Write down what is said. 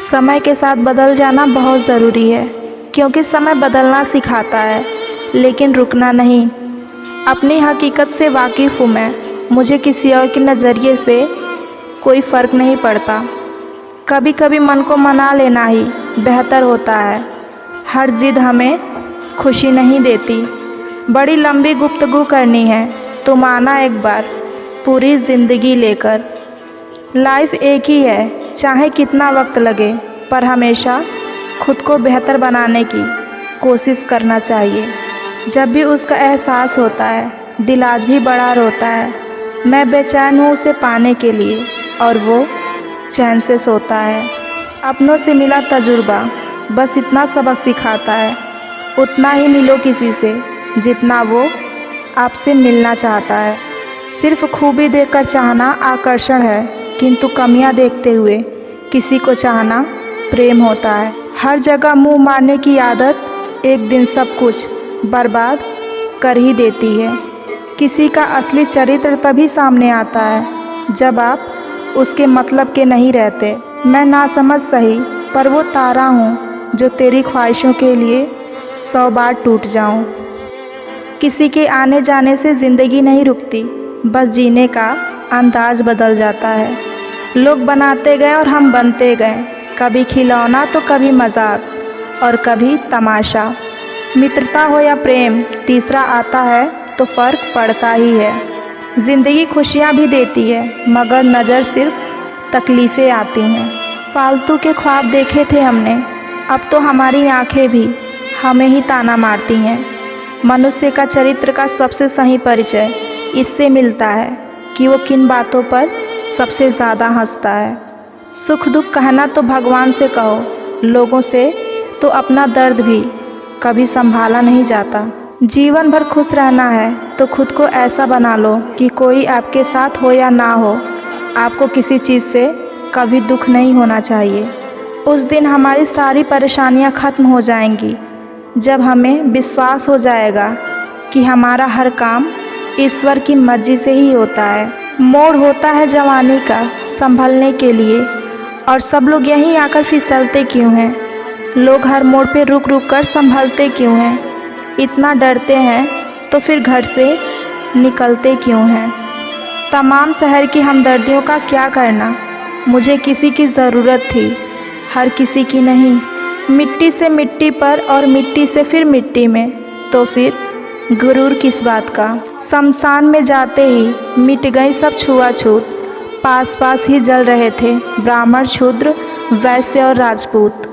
समय के साथ बदल जाना बहुत ज़रूरी है, क्योंकि समय बदलना सिखाता है, लेकिन रुकना नहीं। अपनी हकीकत से वाकिफ़ हूँ मैं, मुझे किसी और के नज़रिए से कोई फ़र्क नहीं पड़ता। कभी कभी मन को मना लेना ही बेहतर होता है। हर ज़िद हमें खुशी नहीं देती। बड़ी लंबी गुफ्तगू करनी है, तुम आना एक बार पूरी ज़िंदगी लेकर। लाइफ एक ही है, चाहे कितना वक्त लगे, पर हमेशा खुद को बेहतर बनाने की कोशिश करना चाहिए। जब भी उसका एहसास होता है, दिल आज भी बड़ा रोता है। मैं बेचैन हूँ उसे पाने के लिए, और वो चैन से सोता है। अपनों से मिला तजुर्बा बस इतना सबक सिखाता है, उतना ही मिलो किसी से जितना वो आपसे मिलना चाहता है। सिर्फ खूबी देखकर चाहना आकर्षण है, किंतु कमियां देखते हुए किसी को चाहना प्रेम होता है। हर जगह मुंह मारने की आदत एक दिन सब कुछ बर्बाद कर ही देती है। किसी का असली चरित्र तभी सामने आता है जब आप उसके मतलब के नहीं रहते। मैं नासमझ सही, पर वो तारा हूँ जो तेरी ख्वाहिशों के लिए 100 बार टूट जाऊँ। किसी के आने जाने से ज़िंदगी नहीं रुकती, बस जीने का अंदाज बदल जाता है। लोग बनाते गए और हम बनते गए, कभी खिलौना तो कभी मजाक और कभी तमाशा। मित्रता हो या प्रेम, तीसरा आता है तो फ़र्क पड़ता ही है। ज़िंदगी खुशियाँ भी देती है, मगर नज़र सिर्फ तकलीफ़ें आती हैं। फालतू के ख्वाब देखे थे हमने, अब तो हमारी आंखें भी हमें ही ताना मारती हैं। मनुष्य का चरित्र का सबसे सही परिचय इससे मिलता है कि वो किन बातों पर सबसे ज़्यादा हंसता है। सुख दुख कहना तो भगवान से कहो, लोगों से तो अपना दर्द भी कभी संभाला नहीं जाता। जीवन भर खुश रहना है तो खुद को ऐसा बना लो कि कोई आपके साथ हो या ना हो, आपको किसी चीज़ से कभी दुख नहीं होना चाहिए। उस दिन हमारी सारी परेशानियां ख़त्म हो जाएंगी, जब हमें विश्वास हो जाएगा कि हमारा हर काम ईश्वर की मर्ज़ी से ही होता है। मोड़ होता है जवानी का संभलने के लिए, और सब लोग यहीं आकर फिसलते क्यों हैं? लोग हर मोड़ पे रुक रुक कर संभलते क्यों हैं? इतना डरते हैं तो फिर घर से निकलते क्यों हैं? तमाम शहर की हमदर्दियों का क्या करना, मुझे किसी की ज़रूरत थी, हर किसी की नहीं। मिट्टी से मिट्टी पर और मिट्टी से फिर मिट्टी में, तो फिर गुरूर किस बात का? शमशान में जाते ही मिट गई सब छुआछूत, पास पास ही जल रहे थे ब्राह्मण, शूद्र, वैश्य और राजपूत।